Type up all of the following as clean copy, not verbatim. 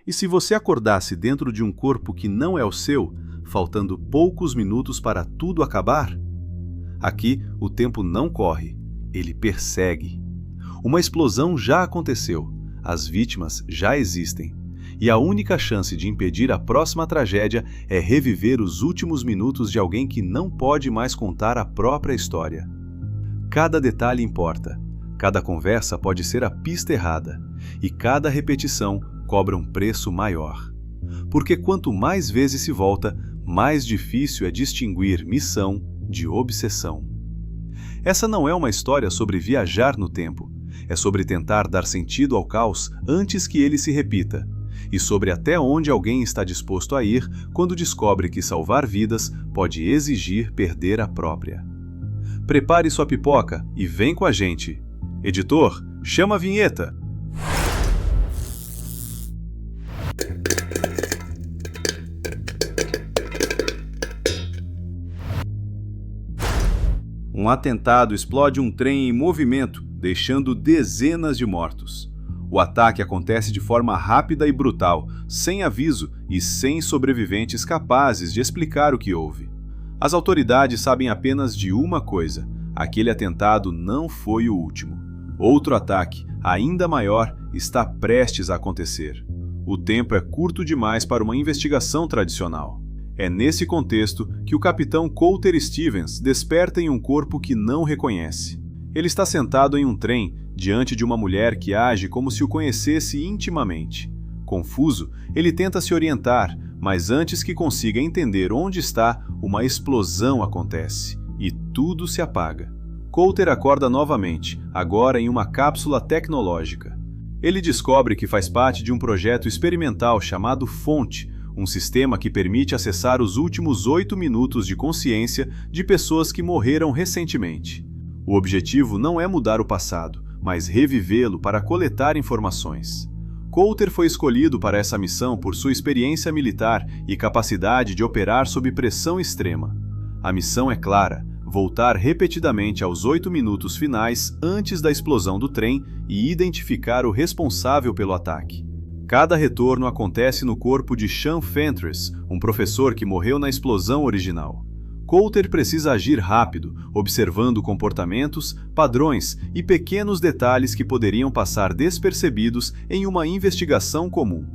E se você acordasse dentro de um corpo que não é o seu, faltando poucos minutos para tudo acabar? Aqui, o tempo não corre, ele persegue. Uma explosão já aconteceu, as vítimas já existem, e a única chance de impedir a próxima tragédia é reviver os últimos minutos de alguém que não pode mais contar a própria história. Cada detalhe importa, cada conversa pode ser a pista errada, e cada repetição cobra um preço maior. Porque quanto mais vezes se volta, mais difícil é distinguir missão de obsessão. Essa não é uma história sobre viajar no tempo, é sobre tentar dar sentido ao caos antes que ele se repita, e sobre até onde alguém está disposto a ir quando descobre que salvar vidas pode exigir perder a própria. Prepare sua pipoca e vem com a gente. Editor, chama a vinheta! Um atentado explode um trem em movimento, deixando dezenas de mortos. O ataque acontece de forma rápida e brutal, sem aviso e sem sobreviventes capazes de explicar o que houve. As autoridades sabem apenas de uma coisa: aquele atentado não foi o último. Outro ataque, ainda maior, está prestes a acontecer. O tempo é curto demais para uma investigação tradicional. É nesse contexto que o capitão Colter Stevens desperta em um corpo que não reconhece. Ele está sentado em um trem, diante de uma mulher que age como se o conhecesse intimamente. Confuso, ele tenta se orientar, mas antes que consiga entender onde está, uma explosão acontece, e tudo se apaga. Colter acorda novamente, agora em uma cápsula tecnológica. Ele descobre que faz parte de um projeto experimental chamado Fonte, um sistema que permite acessar os últimos 8 minutos de consciência de pessoas que morreram recentemente. O objetivo não é mudar o passado, mas revivê-lo para coletar informações. Colter foi escolhido para essa missão por sua experiência militar e capacidade de operar sob pressão extrema. A missão é clara: voltar repetidamente aos 8 minutos finais antes da explosão do trem e identificar o responsável pelo ataque. Cada retorno acontece no corpo de Sean Fentress, um professor que morreu na explosão original. Colter precisa agir rápido, observando comportamentos, padrões e pequenos detalhes que poderiam passar despercebidos em uma investigação comum.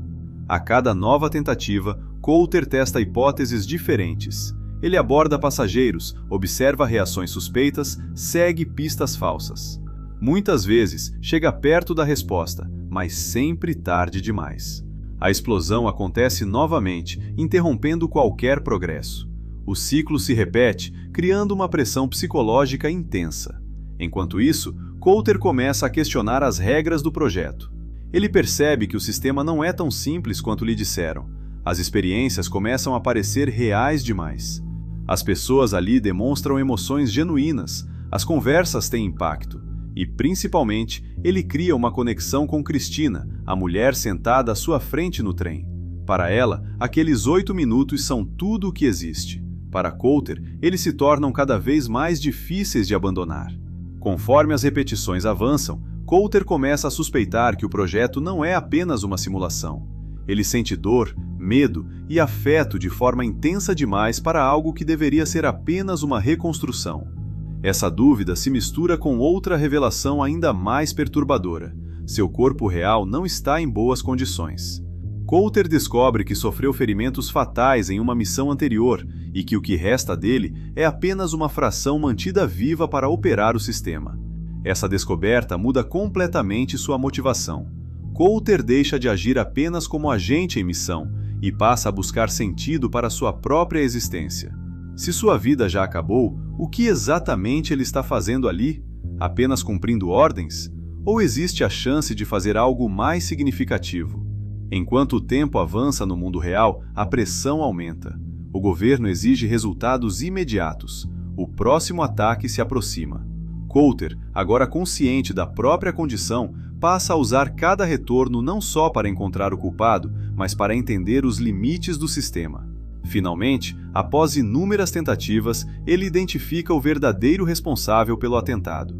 A cada nova tentativa, Colter testa hipóteses diferentes. Ele aborda passageiros, observa reações suspeitas, segue pistas falsas. Muitas vezes, chega perto da resposta, mas sempre tarde demais. A explosão acontece novamente, interrompendo qualquer progresso. O ciclo se repete, criando uma pressão psicológica intensa. Enquanto isso, Colter começa a questionar as regras do projeto. Ele percebe que o sistema não é tão simples quanto lhe disseram. As experiências começam a parecer reais demais. As pessoas ali demonstram emoções genuínas, as conversas têm impacto. E, principalmente, ele cria uma conexão com Christina, a mulher sentada à sua frente no trem. Para ela, aqueles 8 minutos são tudo o que existe. Para Colter, eles se tornam cada vez mais difíceis de abandonar. Conforme as repetições avançam, Colter começa a suspeitar que o projeto não é apenas uma simulação. Ele sente dor, medo e afeto de forma intensa demais para algo que deveria ser apenas uma reconstrução. Essa dúvida se mistura com outra revelação ainda mais perturbadora: seu corpo real não está em boas condições. Colter descobre que sofreu ferimentos fatais em uma missão anterior e que o que resta dele é apenas uma fração mantida viva para operar o sistema. Essa descoberta muda completamente sua motivação. Colter deixa de agir apenas como agente em missão e passa a buscar sentido para sua própria existência. Se sua vida já acabou, o que exatamente ele está fazendo ali? Apenas cumprindo ordens? Ou existe a chance de fazer algo mais significativo? Enquanto o tempo avança no mundo real, a pressão aumenta. O governo exige resultados imediatos. O próximo ataque se aproxima. Colter, agora consciente da própria condição, passa a usar cada retorno não só para encontrar o culpado, mas para entender os limites do sistema. Finalmente, após inúmeras tentativas, ele identifica o verdadeiro responsável pelo atentado.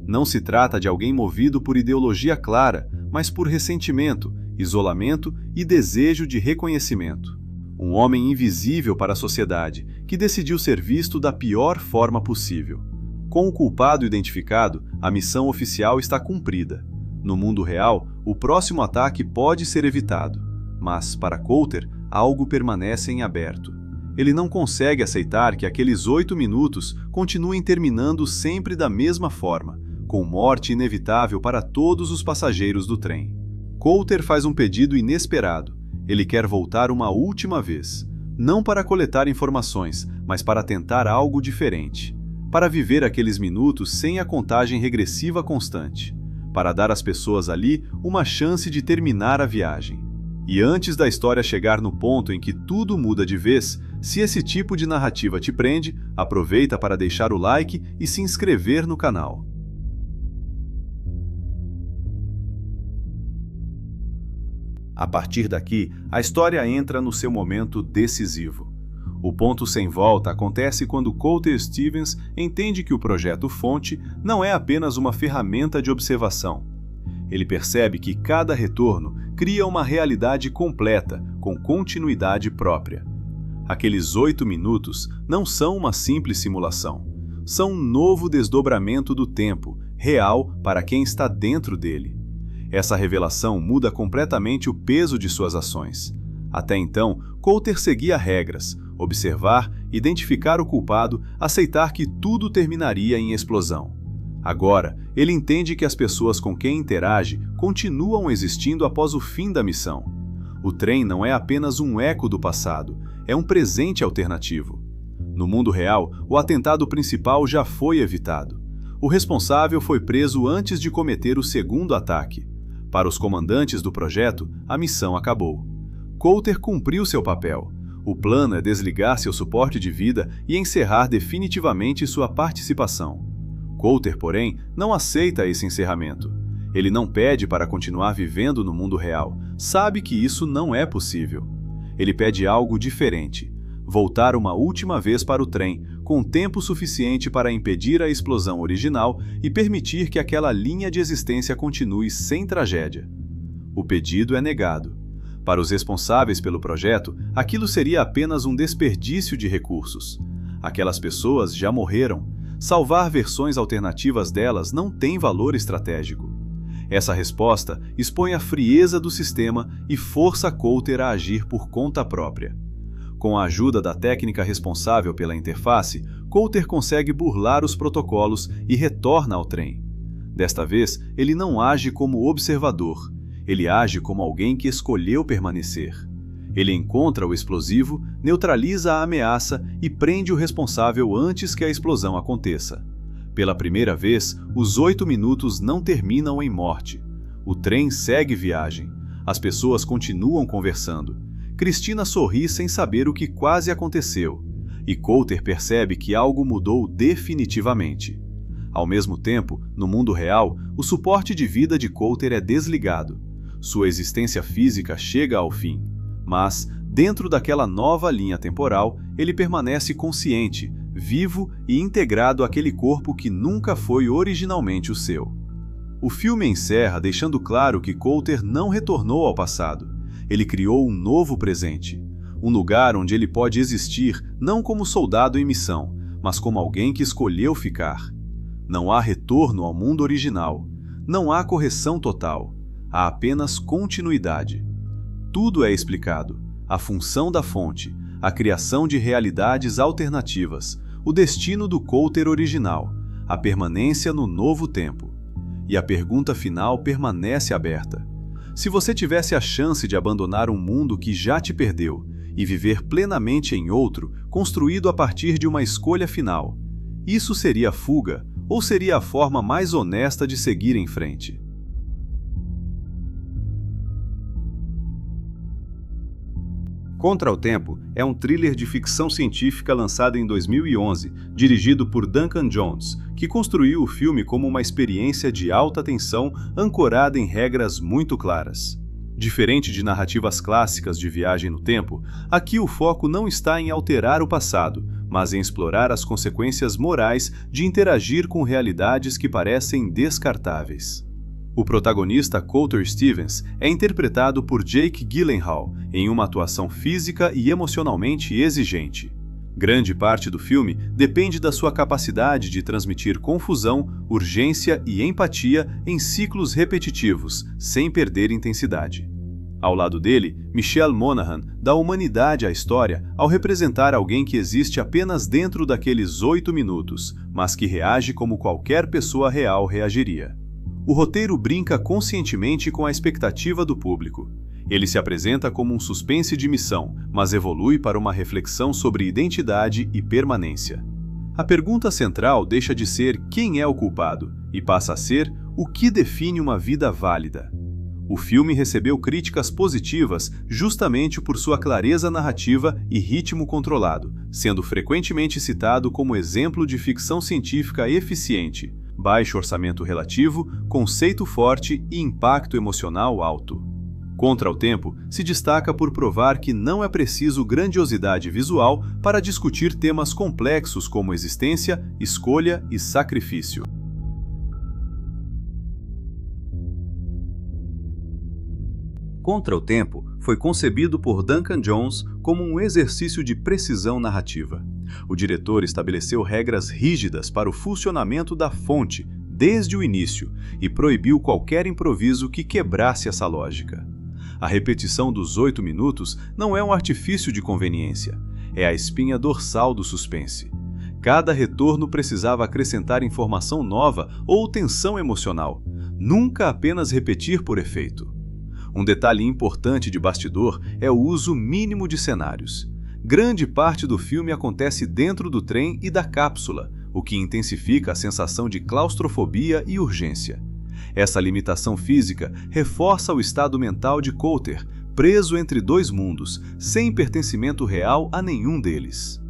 Não se trata de alguém movido por ideologia clara, mas por ressentimento, isolamento e desejo de reconhecimento. Um homem invisível para a sociedade, que decidiu ser visto da pior forma possível. Com o culpado identificado, a missão oficial está cumprida. No mundo real, o próximo ataque pode ser evitado, mas, para Coulter, algo permanece em aberto. Ele não consegue aceitar que aqueles 8 minutos continuem terminando sempre da mesma forma, com morte inevitável para todos os passageiros do trem. Coulter faz um pedido inesperado. Ele quer voltar uma última vez, não para coletar informações, mas para tentar algo diferente. Para viver aqueles minutos sem a contagem regressiva constante. Para dar às pessoas ali uma chance de terminar a viagem. E antes da história chegar no ponto em que tudo muda de vez, se esse tipo de narrativa te prende, aproveita para deixar o like e se inscrever no canal. A partir daqui, a história entra no seu momento decisivo. O ponto sem volta acontece quando Coulter Stevens entende que o projeto Fonte não é apenas uma ferramenta de observação. Ele percebe que cada retorno cria uma realidade completa, com continuidade própria. Aqueles 8 minutos não são uma simples simulação. São um novo desdobramento do tempo, real para quem está dentro dele. Essa revelação muda completamente o peso de suas ações. Até então, Coulter seguia regras, observar, identificar o culpado, aceitar que tudo terminaria em explosão. Agora, ele entende que as pessoas com quem interage continuam existindo após o fim da missão. O trem não é apenas um eco do passado, é um presente alternativo. No mundo real, o atentado principal já foi evitado. O responsável foi preso antes de cometer o segundo ataque. Para os comandantes do projeto, a missão acabou. Coulter cumpriu seu papel. O plano é desligar seu suporte de vida e encerrar definitivamente sua participação. Coulter, porém, não aceita esse encerramento. Ele não pede para continuar vivendo no mundo real. Sabe que isso não é possível. Ele pede algo diferente. Voltar uma última vez para o trem, com tempo suficiente para impedir a explosão original e permitir que aquela linha de existência continue sem tragédia. O pedido é negado. Para os responsáveis pelo projeto, aquilo seria apenas um desperdício de recursos. Aquelas pessoas já morreram. Salvar versões alternativas delas não tem valor estratégico. Essa resposta expõe a frieza do sistema e força Coulter a agir por conta própria. Com a ajuda da técnica responsável pela interface, Coulter consegue burlar os protocolos e retorna ao trem. Desta vez, ele não age como observador. Ele age como alguém que escolheu permanecer. Ele encontra o explosivo, neutraliza a ameaça e prende o responsável antes que a explosão aconteça. Pela primeira vez, os 8 minutos não terminam em morte. O trem segue viagem. As pessoas continuam conversando. Cristina sorri sem saber o que quase aconteceu. E Coulter percebe que algo mudou definitivamente. Ao mesmo tempo, no mundo real, o suporte de vida de Coulter é desligado. Sua existência física chega ao fim. Mas, dentro daquela nova linha temporal, ele permanece consciente, vivo e integrado àquele corpo que nunca foi originalmente o seu. O filme encerra deixando claro que Coulter não retornou ao passado. Ele criou um novo presente, um lugar onde ele pode existir não como soldado em missão, mas como alguém que escolheu ficar. Não há retorno ao mundo original, não há correção total, há apenas continuidade. Tudo é explicado: a função da fonte, a criação de realidades alternativas, o destino do Coulter original, a permanência no novo tempo. E a pergunta final permanece aberta. Se você tivesse a chance de abandonar um mundo que já te perdeu e viver plenamente em outro, construído a partir de uma escolha final, isso seria fuga ou seria a forma mais honesta de seguir em frente? Contra o Tempo é um thriller de ficção científica lançado em 2011, dirigido por Duncan Jones, que construiu o filme como uma experiência de alta tensão ancorada em regras muito claras. Diferente de narrativas clássicas de viagem no tempo, aqui o foco não está em alterar o passado, mas em explorar as consequências morais de interagir com realidades que parecem descartáveis. O protagonista Colter Stevens é interpretado por Jake Gyllenhaal em uma atuação física e emocionalmente exigente. Grande parte do filme depende da sua capacidade de transmitir confusão, urgência e empatia em ciclos repetitivos, sem perder intensidade. Ao lado dele, Michelle Monaghan dá humanidade à história ao representar alguém que existe apenas dentro daqueles 8 minutos, mas que reage como qualquer pessoa real reagiria. O roteiro brinca conscientemente com a expectativa do público. Ele se apresenta como um suspense de missão, mas evolui para uma reflexão sobre identidade e permanência. A pergunta central deixa de ser quem é o culpado e passa a ser o que define uma vida válida. O filme recebeu críticas positivas justamente por sua clareza narrativa e ritmo controlado, sendo frequentemente citado como exemplo de ficção científica eficiente, baixo orçamento relativo, conceito forte e impacto emocional alto. Contra o Tempo se destaca por provar que não é preciso grandiosidade visual para discutir temas complexos como existência, escolha e sacrifício. Contra o Tempo foi concebido por Duncan Jones como um exercício de precisão narrativa. O diretor estabeleceu regras rígidas para o funcionamento da fonte desde o início e proibiu qualquer improviso que quebrasse essa lógica. A repetição dos 8 minutos não é um artifício de conveniência, é a espinha dorsal do suspense. Cada retorno precisava acrescentar informação nova ou tensão emocional, nunca apenas repetir por efeito. Um detalhe importante de bastidor é o uso mínimo de cenários. Grande parte do filme acontece dentro do trem e da cápsula, o que intensifica a sensação de claustrofobia e urgência. Essa limitação física reforça o estado mental de Colter, preso entre dois mundos, sem pertencimento real a nenhum deles.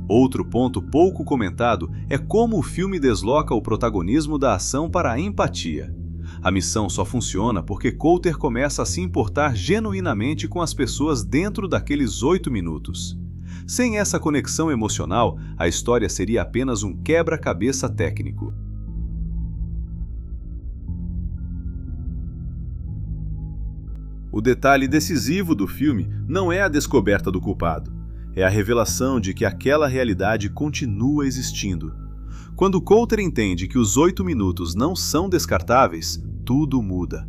Outro ponto pouco comentado é como o filme desloca o protagonismo da ação para a empatia. A missão só funciona porque Colter começa a se importar genuinamente com as pessoas dentro daqueles 8 minutos. Sem essa conexão emocional, a história seria apenas um quebra-cabeça técnico. O detalhe decisivo do filme não é a descoberta do culpado, é a revelação de que aquela realidade continua existindo. Quando Colter entende que os 8 minutos não são descartáveis, tudo muda.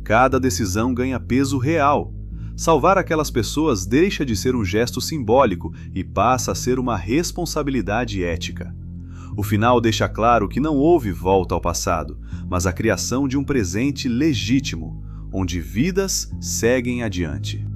Cada decisão ganha peso real. Salvar aquelas pessoas deixa de ser um gesto simbólico e passa a ser uma responsabilidade ética. O final deixa claro que não houve volta ao passado, mas a criação de um presente legítimo, onde vidas seguem adiante.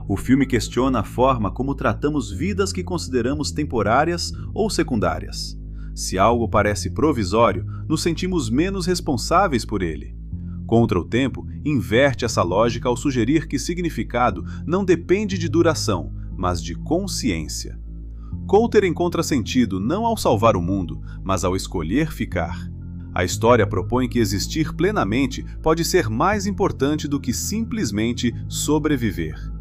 O filme questiona a forma como tratamos vidas que consideramos temporárias ou secundárias. Se algo parece provisório, nos sentimos menos responsáveis por ele. Contra o Tempo inverte essa lógica ao sugerir que significado não depende de duração, mas de consciência. Colter encontra sentido não ao salvar o mundo, mas ao escolher ficar. A história propõe que existir plenamente pode ser mais importante do que simplesmente sobreviver.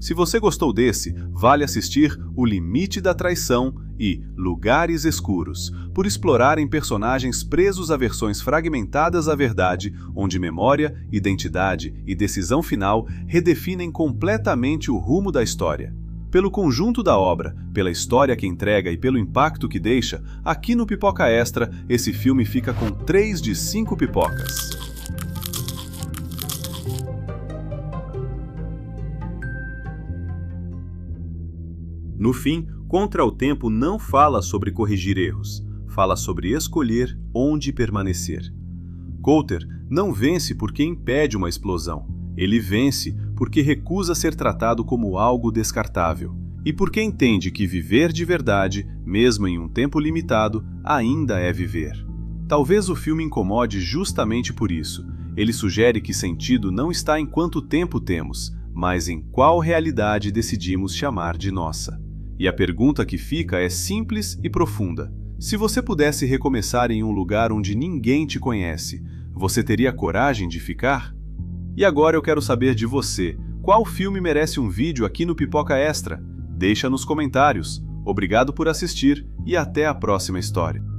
Se você gostou desse, vale assistir O Limite da Traição e Lugares Escuros, por explorarem personagens presos a versões fragmentadas da verdade, onde memória, identidade e decisão final redefinem completamente o rumo da história. Pelo conjunto da obra, pela história que entrega e pelo impacto que deixa, aqui no Pipoca Extra, esse filme fica com 3 de 5 pipocas. No fim, Contra o Tempo não fala sobre corrigir erros, fala sobre escolher onde permanecer. Colter não vence porque impede uma explosão, ele vence porque recusa ser tratado como algo descartável, e porque entende que viver de verdade, mesmo em um tempo limitado, ainda é viver. Talvez o filme incomode justamente por isso. Ele sugere que sentido não está em quanto tempo temos, mas em qual realidade decidimos chamar de nossa. E a pergunta que fica é simples e profunda. Se você pudesse recomeçar em um lugar onde ninguém te conhece, você teria coragem de ficar? E agora eu quero saber de você, qual filme merece um vídeo aqui no Pipoca Extra? Deixa nos comentários. Obrigado por assistir e até a próxima história.